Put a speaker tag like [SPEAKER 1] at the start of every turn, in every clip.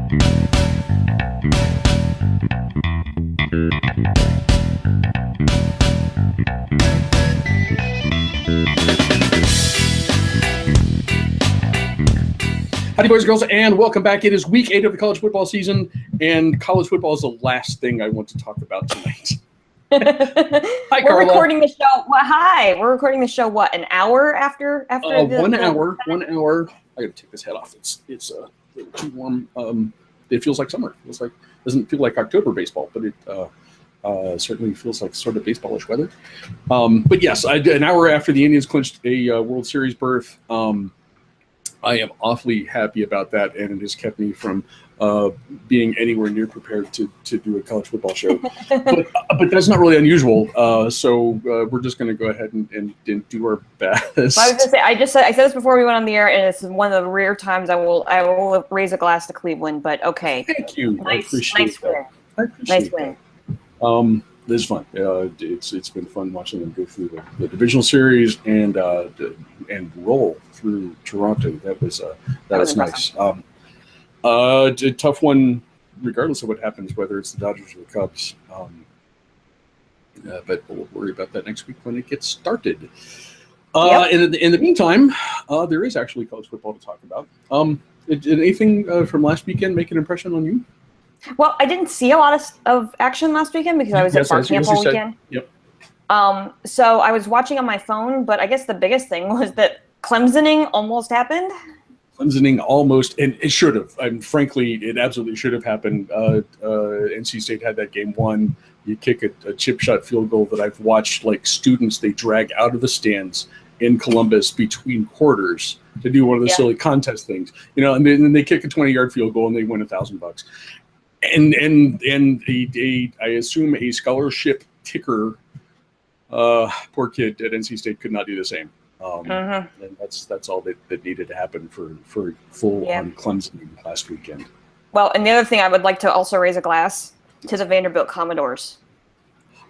[SPEAKER 1] Howdy, boys and girls, and welcome back. It is week 8 of the college football season, and college football is the last thing I want to talk about tonight. Hi, Carla.
[SPEAKER 2] We're recording the show. Well, hi. We're recording the show. What, an hour after?
[SPEAKER 1] 1 hour. 1 hour. I got to take this head off. It's a little too warm. It feels like summer. Doesn't feel like October baseball, but it certainly feels like sort of baseball-ish weather. But yes, an hour after the Indians clinched a World Series berth. I am awfully happy about that, and it has kept me from being anywhere near prepared to do a college football show. but that's not really unusual. So we're just going to go ahead and do our best.
[SPEAKER 2] Well, I was going to say, I said this before we went on the air, and it's one of the rare times I will raise a glass to Cleveland. But okay,
[SPEAKER 1] thank you.
[SPEAKER 2] Nice,
[SPEAKER 1] I appreciate that. I appreciate
[SPEAKER 2] nice
[SPEAKER 1] win. This is fun. It's been fun watching them go through the divisional series and roll through Toronto. That was nice. A tough one, regardless of what happens, whether it's the Dodgers or the Cubs. But we'll worry about that next week when it gets started.
[SPEAKER 2] Yep.
[SPEAKER 1] In the meantime, there is actually college football to talk about. Did anything from last weekend make an impression on you?
[SPEAKER 2] Well, I didn't see a lot of action last weekend because I was at bar camp all weekend.
[SPEAKER 1] Yep.
[SPEAKER 2] So I was watching on my phone, but I guess the biggest thing was that Clemsoning almost happened.
[SPEAKER 1] Clemsoning almost, and it should have. Frankly, it absolutely should have happened. NC State had that game won. You kick a chip shot field goal that I've watched like students they drag out of the stands in Columbus between quarters to do one of the silly contest things, and then they kick a 20-yard field goal and they win $1,000. And I assume a scholarship ticker, poor kid at NC State could not do the same. And that's all that needed to happen for full on Clemson last weekend.
[SPEAKER 2] Well, and the other thing I would like to also raise a glass to the Vanderbilt Commodores,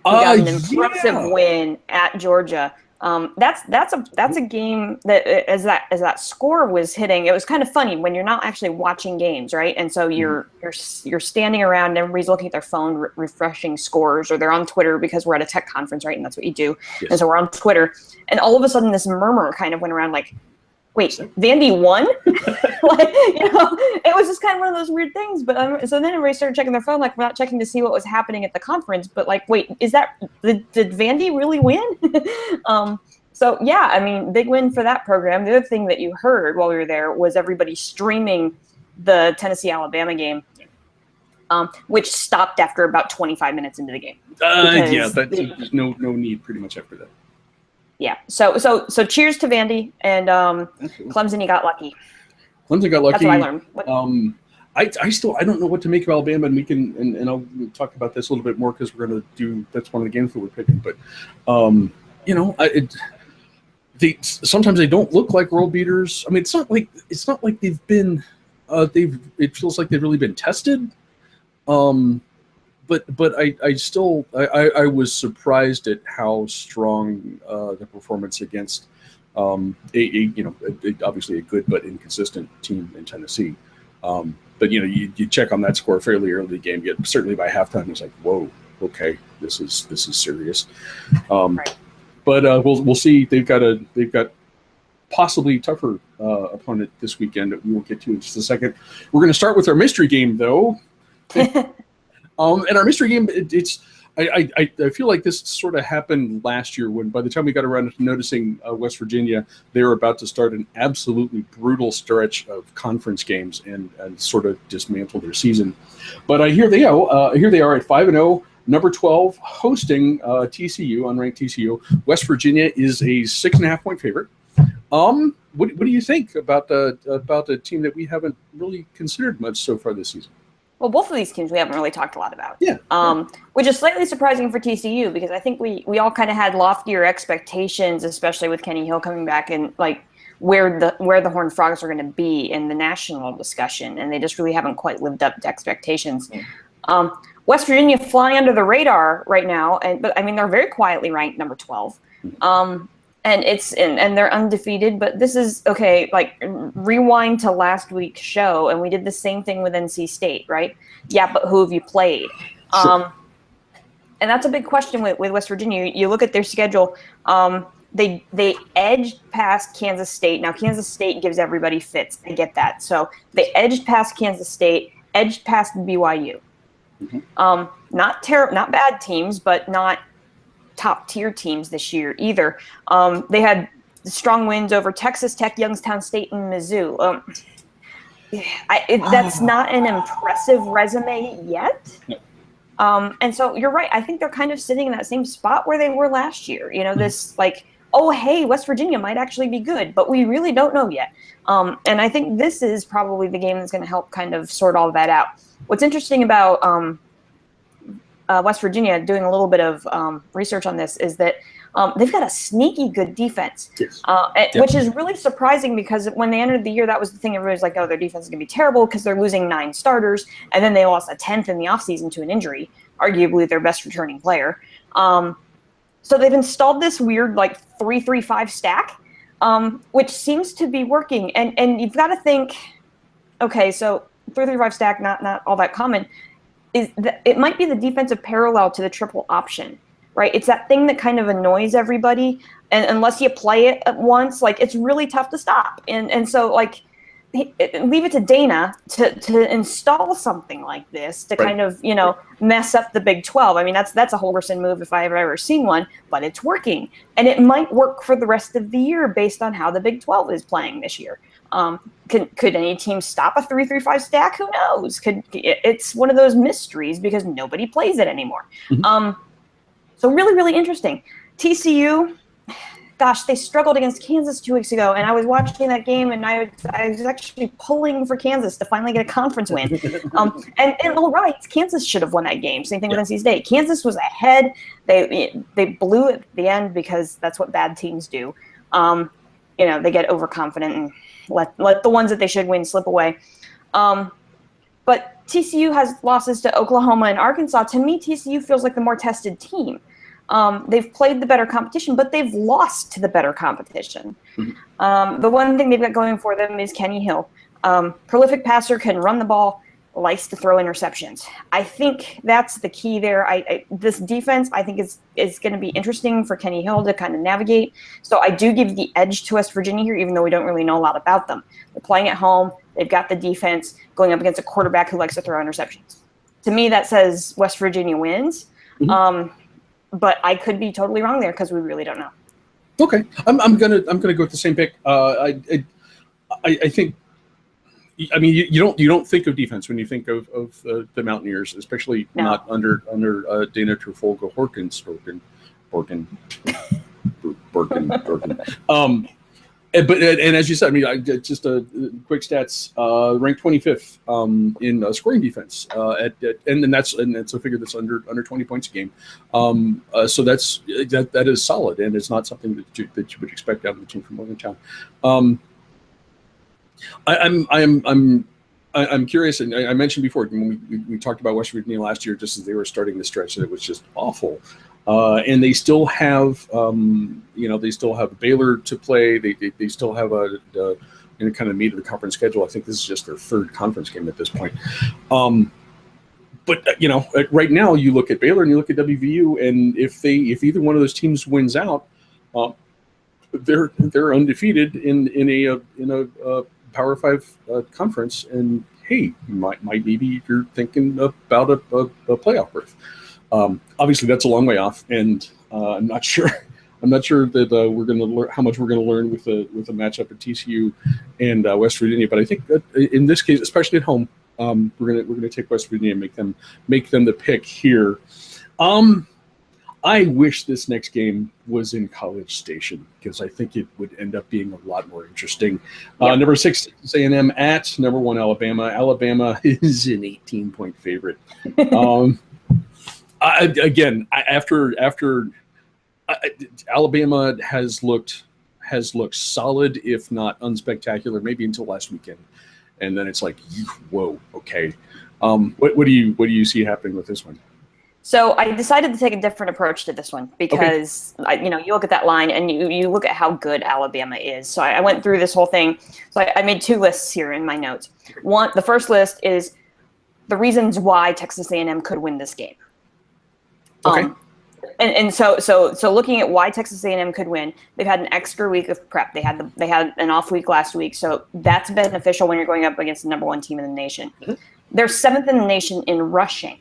[SPEAKER 2] who got an impressive win at Georgia. That's a game that as that score was hitting, it was kind of funny when you're not actually watching games, right? And so you're standing around and everybody's looking at their phone, refreshing scores, or they're on Twitter because we're at a tech conference, right? And that's what you do. Yes. And so we're on Twitter, and all of a sudden this murmur kind of went around like, wait, Vandy won? It was just kind of one of those weird things. But so then everybody started checking their phone, like we're not checking to see what was happening at the conference. But like, wait, did Vandy really win? So yeah, I mean, big win for that program. The other thing that you heard while we were there was everybody streaming the Tennessee-Alabama game, which stopped after about 25 minutes into the game.
[SPEAKER 1] There's no need pretty much after that.
[SPEAKER 2] Yeah. So cheers to Vandy and Clemson. You got lucky.
[SPEAKER 1] Clemson got lucky.
[SPEAKER 2] That's what I learned.
[SPEAKER 1] I don't know what to make of Alabama, and we can and I'll talk about this a little bit more because we're going to do that's one of the games that we're picking. But sometimes they don't look like world beaters. I mean, it's not like they've been. It feels like they've really been tested. But I still was surprised at how strong the performance against obviously a good but inconsistent team in Tennessee. But you check on that score fairly early in the game. Yet certainly by halftime it's like, whoa, okay, this is serious.
[SPEAKER 2] Right.
[SPEAKER 1] But we'll see. They've got possibly tougher opponent this weekend that we will get to in just a second. We're going to start with our mystery game though. And our mystery game, I feel like this sort of happened last year when by the time we got around to noticing West Virginia, they were about to start an absolutely brutal stretch of conference games and sort of dismantle their season. But here they are at 5-0, number 12, hosting TCU, unranked TCU. West Virginia is a 6.5-point favorite. What do you think about the team that we haven't really considered much so far this season?
[SPEAKER 2] Well, both of these teams we haven't really talked a lot about.
[SPEAKER 1] Yeah.
[SPEAKER 2] Which is slightly surprising for TCU because I think we all kind of had loftier expectations, especially with Kenny Hill coming back and like where the Horned Frogs are going to be in the national discussion, and they just really haven't quite lived up to expectations. Yeah. West Virginia flying under the radar right now, but I mean they're very quietly ranked number 12. And and they're undefeated, but this is okay. Like, rewind to last week's show, and we did the same thing with NC State, right? Yeah, but who have you played?
[SPEAKER 1] Sure.
[SPEAKER 2] And that's a big question with West Virginia. You look at their schedule. They edged past Kansas State. Now, Kansas State gives everybody fits. I get that. So they edged past Kansas State, edged past BYU. Not bad teams, but not top tier teams this year either. They had strong wins over Texas Tech, Youngstown State, and Mizzou. That's not an impressive resume yet. And so you're right. I think they're kind of sitting in that same spot where they were last year. This like, oh, hey, West Virginia might actually be good, but we really don't know yet. And I think this is probably the game that's going to help kind of sort all that out. What's interesting about West Virginia, doing a little bit of research on this, is that they've got a sneaky good defense,
[SPEAKER 1] Yes.
[SPEAKER 2] Which is really surprising because when they entered the year, that was the thing. Everybody's like, oh, their defense is going to be terrible because they're losing 9 starters. And then they lost a 10th in the offseason to an injury, arguably their best returning player. So they've installed this weird like 3-3-5 stack, which seems to be working. And you've got to think, okay, so 3-3-5 stack, not all that common. It might be the defensive parallel to the triple option, right? It's that thing that kind of annoys everybody, and unless you play it at once, like, it's really tough to stop. And so, like, leave it to Dana to install something like this to kind of, mess up the Big 12. I mean, that's a Holgorsen move if I've ever seen one, but it's working. And it might work for the rest of the year based on how the Big 12 is playing this year. Could any team stop a 3-3-5 stack? Who knows? It's one of those mysteries because nobody plays it anymore. So really, really interesting. TCU, gosh, they struggled against Kansas 2 weeks ago, and I was watching that game, and I was actually pulling for Kansas to finally get a conference win. And all right, Kansas should have won that game. Same thing with NC State. Kansas was ahead. They blew it at the end because that's what bad teams do. They get overconfident and let the ones that they should win slip away. But TCU has losses to Oklahoma and Arkansas. To me, TCU feels like the more tested team. They've played the better competition, but they've lost to the better competition. The one thing they've got going for them is Kenny Hill. Prolific passer, can run the ball, likes to throw interceptions. I think that's the key there. This defense, I think, is going to be interesting for Kenny Hill to kind of navigate. So I do give the edge to West Virginia here, even though we don't really know a lot about them. They're playing at home. They've got the defense going up against a quarterback who likes to throw interceptions. To me, that says West Virginia wins. But I could be totally wrong there because we really don't know.
[SPEAKER 1] Okay, I'm gonna go with the same pick. I think. I mean, you don't think of defense when you think of the Mountaineers, especially not under Dana Trafalgar Horkin. But as you said, I mean, just a quick stats. Ranked 25th in scoring defense, and that's a figure that's under 20 points a game. So that is solid, and it's not something that you would expect out of a team from Morgantown. I'm curious, and I mentioned before when we talked about West Virginia last year, just as they were starting the stretch, that it was just awful. And they still have, they still have Baylor to play. They still have a kind of meat of the conference schedule. I think this is just their 3rd conference game at this point. But right now you look at Baylor and you look at WVU, and if either one of those teams wins out, they're undefeated in a Power 5 conference, and hey, maybe you're thinking about a playoff berth. Obviously, that's a long way off, and I'm not sure that we're going to learn how much we're going to learn with a matchup at TCU and West Virginia. But I think that in this case, especially at home, we're going to take West Virginia and make them the pick here. I wish this next game was in College Station because I think it would end up being a lot more interesting. Number 6 A&M at number 1 Alabama. Alabama is an 18-point favorite. After Alabama has looked solid, if not unspectacular, maybe until last weekend, and then it's like, whoa, okay. What do you see happening with this one?
[SPEAKER 2] So I decided to take a different approach to this one because you look at that line and you look at how good Alabama is. So I went through this whole thing. So I made 2 lists here in my notes. The first list is the reasons why Texas A&M could win this game.
[SPEAKER 1] Okay.
[SPEAKER 2] And so looking at why Texas A&M could win, they've had an extra week of prep. They had an off week last week, so that's beneficial when you're going up against the number 1 team in the nation. Mm-hmm. They're 7th in the nation in rushing.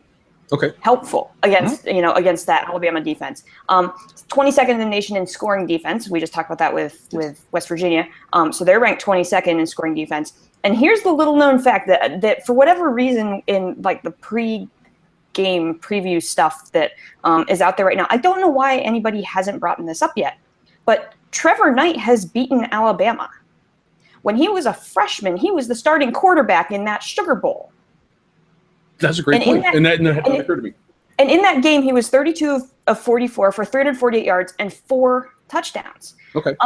[SPEAKER 1] Okay.
[SPEAKER 2] Helpful against against that Alabama defense. 22nd in the nation in scoring defense. We just talked about that with West Virginia. So they're ranked 22nd in scoring defense. And here's the little known fact that for whatever reason in like the pre-game preview stuff that is out there right now, I don't know why anybody hasn't brought this up yet, but Trevor Knight has beaten Alabama. When he was a freshman, he was the starting quarterback in that Sugar Bowl.
[SPEAKER 1] That's a great point, and that hadn't occurred to me.
[SPEAKER 2] And in that game, he was 32 of 44 for 348 yards and 4 touchdowns.
[SPEAKER 1] Okay.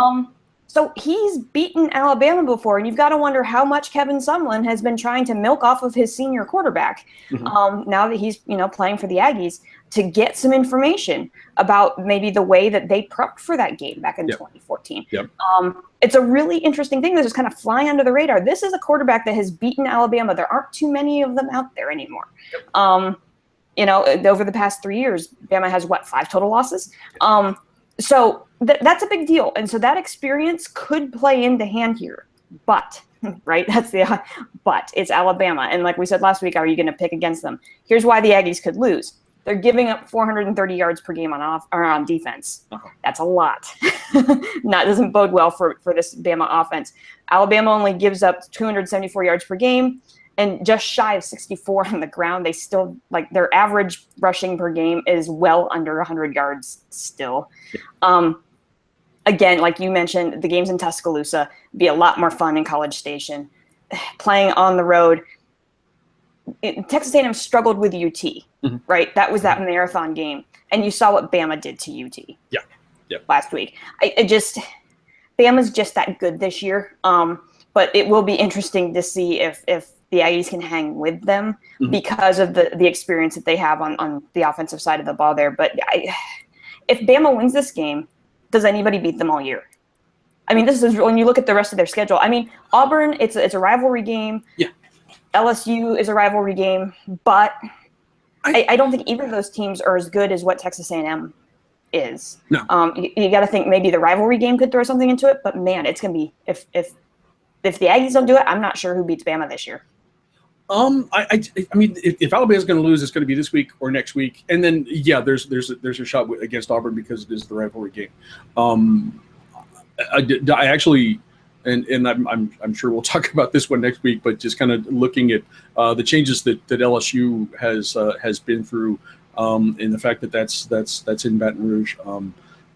[SPEAKER 2] So he's beaten Alabama before, and you've got to wonder how much Kevin Sumlin has been trying to milk off of his senior quarterback. Mm-hmm. Now that he's playing for the Aggies, to get some information about maybe the way that they prepped for that game back in 2014. Yep. It's a really interesting thing that's just kind of flying under the radar. This is a quarterback that has beaten Alabama. There aren't too many of them out there anymore. Yep. Over the past 3 years, Bama has 5 total losses. So that's a big deal. And so that experience could play into hand here. But, right, but it's Alabama. And like we said last week, are you going to pick against them? Here's why the Aggies could lose. They're giving up 430 yards per game on defense. Uh-huh. That's a lot. That doesn't bode well for this Bama offense. Alabama only gives up 274 yards per game and just shy of 64 on the ground. They still, their average rushing per game is well under 100 yards still. Again, like you mentioned, the games in Tuscaloosa be a lot more fun in College Station. Playing on the road, Texas A&M struggled with UT, mm-hmm. right? That was that marathon game. And you saw what Bama did to UT last week. Bama's just that good this year. But it will be interesting to see if the Aggies can hang with them mm-hmm. because of the experience that they have on the offensive side of the ball there. But if Bama wins this game, does anybody beat them all year? I mean, this is when you look at the rest of their schedule. I mean, Auburn, it's a rivalry game. Yeah. LSU is a rivalry game, but I don't think either of those teams are as good as what Texas A&M is. No. You got to think maybe the rivalry game could throw something into it, but man, it's going to be if the Aggies don't do it, I'm not sure who beats Bama this year.
[SPEAKER 1] I mean, if Alabama's going to lose, it's going to be this week or next week, and then there's a shot against Auburn because it is the rivalry game. I actually. And I'm sure we'll talk about this one next week, but just kind of looking at the changes that LSU has been through, and the fact that that's in Baton Rouge,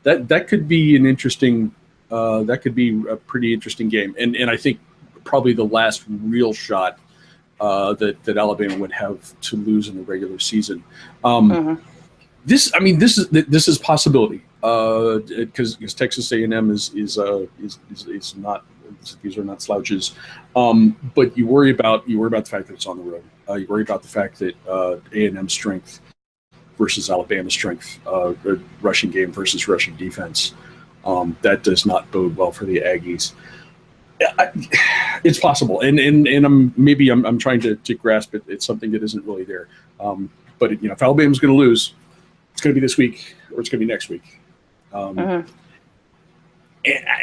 [SPEAKER 1] that could be an interesting, that could be a pretty interesting game, and I think probably the last real shot that Alabama would have to lose in the regular season. Mm-hmm. This is possibility because Texas A&M is not. These are not slouches, but you worry about the fact that it's on the road. You worry about the fact that A&M's strength versus Alabama's strength, rushing game versus rushing defense. That does not bode well for the Aggies. It's possible, and I'm trying to grasp it. It's something that isn't really there. But if Alabama's going to lose, it's going to be this week or it's going to be next week. Mm-hmm.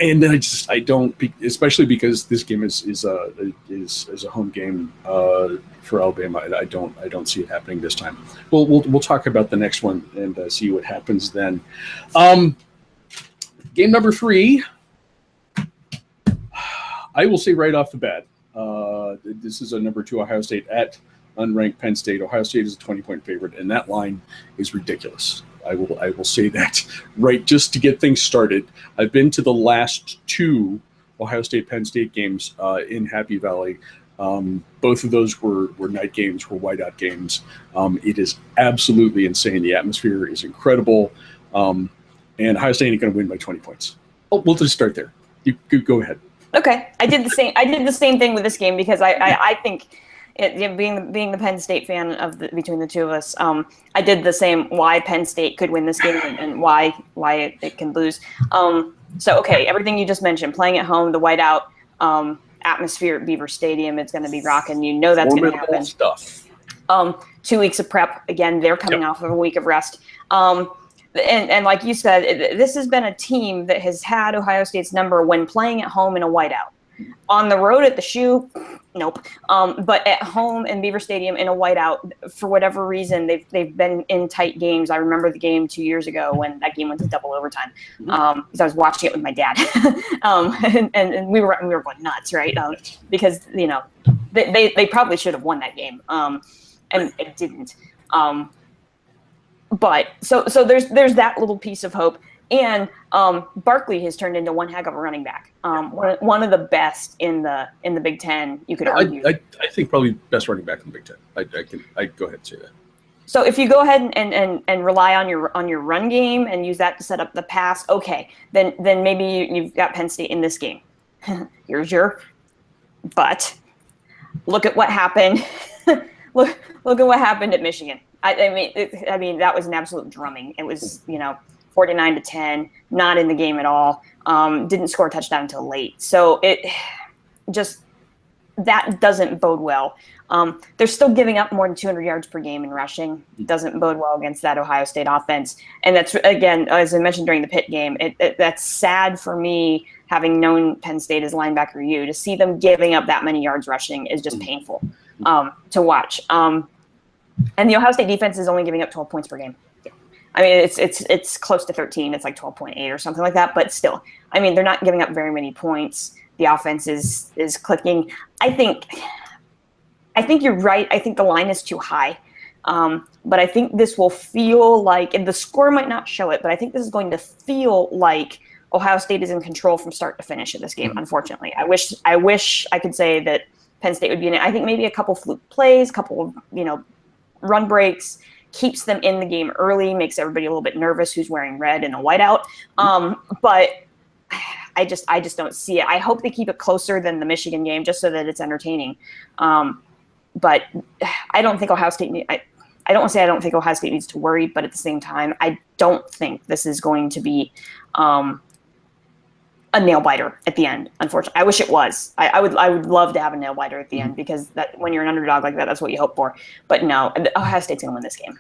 [SPEAKER 1] And then I don't, especially because this game is a home game for Alabama. I don't see it happening this time. We'll talk about the next one and see what happens then. Game number 3. I will say right off the bat, this is a number 2 Ohio State at unranked Penn State. Ohio State is a 20-point favorite, and that line is ridiculous. I will say that right just to get things started. I've been to the last 2 Ohio State Penn State games in Happy Valley. Both of those were night games, were whiteout games. It is absolutely insane. The atmosphere is incredible, and Ohio State ain't going to win by 20 points. We'll just start there. You go ahead.
[SPEAKER 2] Okay, I did the same thing with this game because I think Being the Penn State fan between the two of us, I did the same. Why Penn State could win this game and why it can lose. So okay, everything you just mentioned, playing at home, the whiteout atmosphere at Beaver Stadium, it's going to be rocking. You know that's going to happen.
[SPEAKER 1] Stuff.
[SPEAKER 2] 2 weeks of prep. Again, they're coming off of a week of rest. And like you said, this has been a team that has had Ohio State's number when playing at home in a whiteout. On the road at the Shoe, nope. But at home in Beaver Stadium in a whiteout, for whatever reason, they've been in tight games. I remember the game 2 years ago when that game went to double overtime, because I was watching it with my dad, and we were going nuts, right? Because they probably should have won that game, and it didn't. But so there's that little piece of hope. And Barkley has turned into one heck of a running back. One of the best in the Big Ten, you could argue.
[SPEAKER 1] I think probably best running back in the Big Ten. I go ahead and say that.
[SPEAKER 2] So if you go ahead and rely on your run game and use that to set up the pass, okay, then maybe you've got Penn State in this game. But look at what happened. look at what happened at Michigan. I mean that was an absolute drumming. It was 49-10, not in the game at all. Didn't score a touchdown until late. So that doesn't bode well. They're still giving up more than 200 yards per game in rushing. Doesn't bode well against that Ohio State offense. And that's, again, as I mentioned during the Pitt game, that's sad for me, having known Penn State as linebacker U, to see them giving up that many yards rushing is just painful to watch. And the Ohio State defense is only giving up 12 points per game. I mean, it's close to 13. It's like 12.8 or something like that. But still, I mean, they're not giving up very many points. The offense is clicking. I think you're right. I think the line is too high. But I think this will feel like, and the score might not show it, but I think this is going to feel like Ohio State is in control from start to finish in this game. Unfortunately, I wish I could say that Penn State would be in it. I think maybe a couple fluke plays, couple of run breaks, keeps them in the game early, makes everybody a little bit nervous who's wearing red in a whiteout. But I just don't see it. I hope they keep it closer than the Michigan game, just so that it's entertaining. But I don't think Ohio State. I don't want to say I don't think Ohio State needs to worry, but at the same time, I don't think this is going to be a nail biter at the end. Unfortunately, I wish it was. I would love to have a nail biter at the end, because that when you're an underdog like that, that's what you hope for. But no, Ohio State's going to win this game.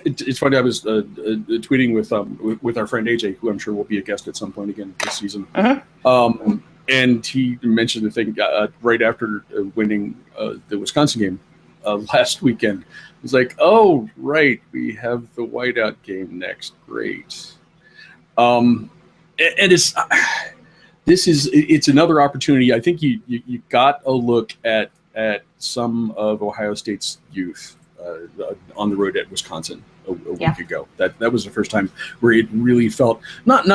[SPEAKER 1] It's funny. I was tweeting with our friend AJ, who I'm sure will be a guest at some point again this season. And he mentioned the thing right after winning the Wisconsin game last weekend. He's like, "Oh, right, we have the whiteout game next. Great." And it's another opportunity. I think you got a look at some of Ohio State's youth on the road at Wisconsin a week ago. That was the first time where it really felt not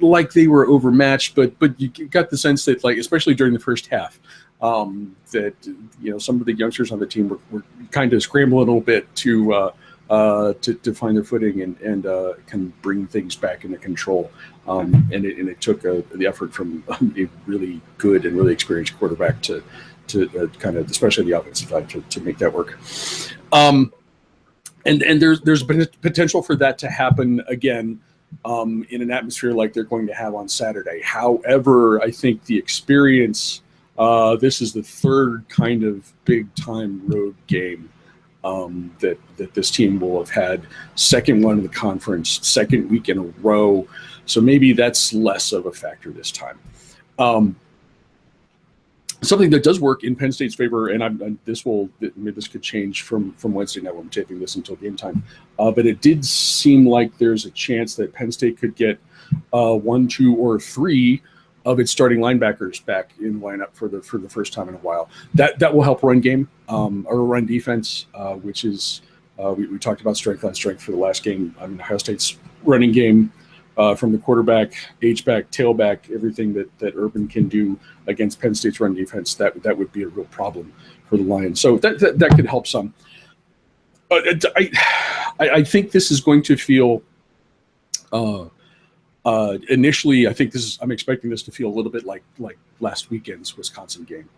[SPEAKER 1] like they were overmatched, but you got the sense that, like, especially during the first half, that some of the youngsters on the team were kind of scrambling a little bit to find their footing and can bring things back into control. And it took the effort from a really good and really experienced quarterback to kind of, especially the offensive side, to make that work. And there's potential for that to happen again in an atmosphere like they're going to have on Saturday. However, I think the experience, this is the third kind of big time road game that this team will have had. Second one in the conference, second week in a row. So maybe that's less of a factor this time. Something that does work in Penn State's favor, and this could change from Wednesday night when we're taping this until game time. But it did seem like there's a chance that Penn State could get 1, 2, or 3 of its starting linebackers back in lineup for the first time in a while. That will help run game or run defense, which is we talked about strength on strength for the last game. I mean, Ohio State's running game, from the quarterback, H-back, tailback, everything that Urban can do against Penn State's run defense, that would be a real problem for the Lions. So that could help some. I think this is going to feel initially. I'm expecting this to feel a little bit like last weekend's Wisconsin game.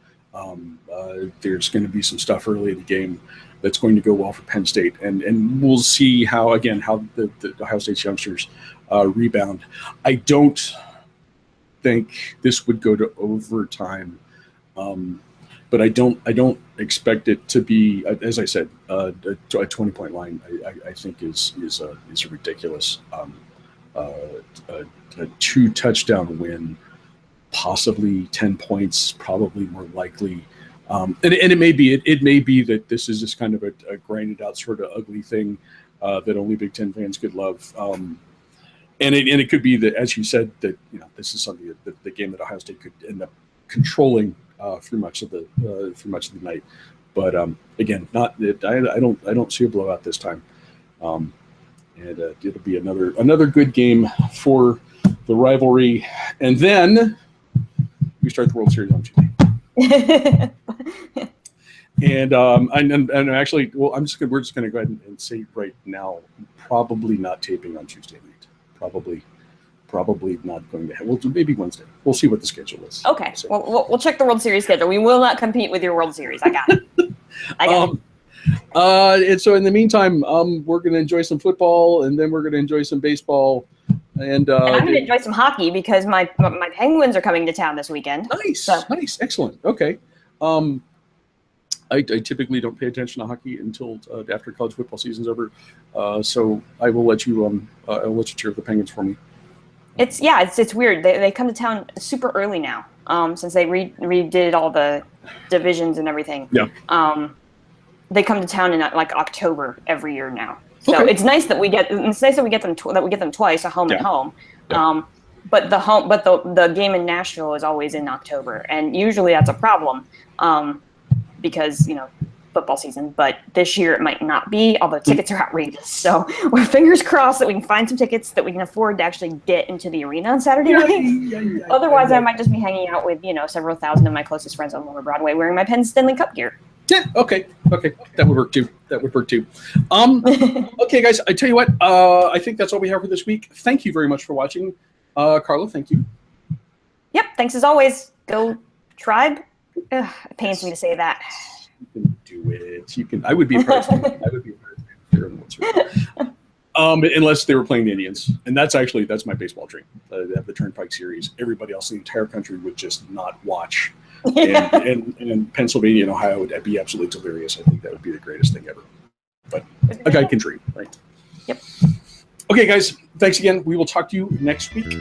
[SPEAKER 1] There's going to be some stuff early in the game that's going to go well for Penn State, and we'll see how the Ohio State's youngsters rebound. I don't think this would go to overtime, but I don't expect it to be, as I said, a 20-point line. I think is ridiculous. A 2-touchdown win, possibly 10 points, probably more likely. And it may be that this is just kind of a grinded out sort of ugly thing that only Big Ten fans could love. And it could be that, as you said, that this is something that the game that Ohio State could end up controlling through much of the night. But again, I don't see a blowout this time. And it'll be another good game for the rivalry, and then we start the World Series on Tuesday. and actually, well, we're just going to go ahead and say right now, probably not taping on Tuesday night. Probably not going to. We'll do maybe Wednesday. We'll see what the schedule is.
[SPEAKER 2] Okay, so. We'll check the World Series schedule. We will not compete with your World Series. I got it.
[SPEAKER 1] And so in the meantime, we're going to enjoy some football, and then we're going to enjoy some baseball, and I'm
[SPEAKER 2] going to enjoy some hockey because my Penguins are coming to town this weekend.
[SPEAKER 1] Nice, excellent. Okay, I typically don't pay attention to hockey until after college football season's over, so I will let you cheer for the Penguins for me. It's
[SPEAKER 2] weird. They come to town super early now, since they redid all the divisions and everything.
[SPEAKER 1] Yeah.
[SPEAKER 2] They come to town in like October every year now, so okay. It's nice that we get them twice, a home and home. Yeah. But the game in Nashville is always in October, and usually that's a problem, because football season. But this year it might not be, although tickets are outrageous. So we're fingers crossed that we can find some tickets that we can afford to actually get into the arena on Saturday night. Otherwise, I might just be hanging out with several thousand of my closest friends on Lower Broadway wearing my Penn Stanley Cup gear.
[SPEAKER 1] Yeah. Okay. That would work too. Okay, guys. I tell you what. I think that's all we have for this week. Thank you very much for watching, Carla. Thank you.
[SPEAKER 2] Yep. Thanks as always. Go Tribe. It pains me to say that.
[SPEAKER 1] You can do it. You can. I would be a Preds fan. Unless they were playing the Indians, and that's my baseball dream. They have the Turnpike Series. Everybody else in the entire country would just not watch. And Pennsylvania and Ohio would be absolutely delirious. I think that would be the greatest thing ever. But a guy can dream, right?
[SPEAKER 2] Yep.
[SPEAKER 1] Okay, guys. Thanks again. We will talk to you next week.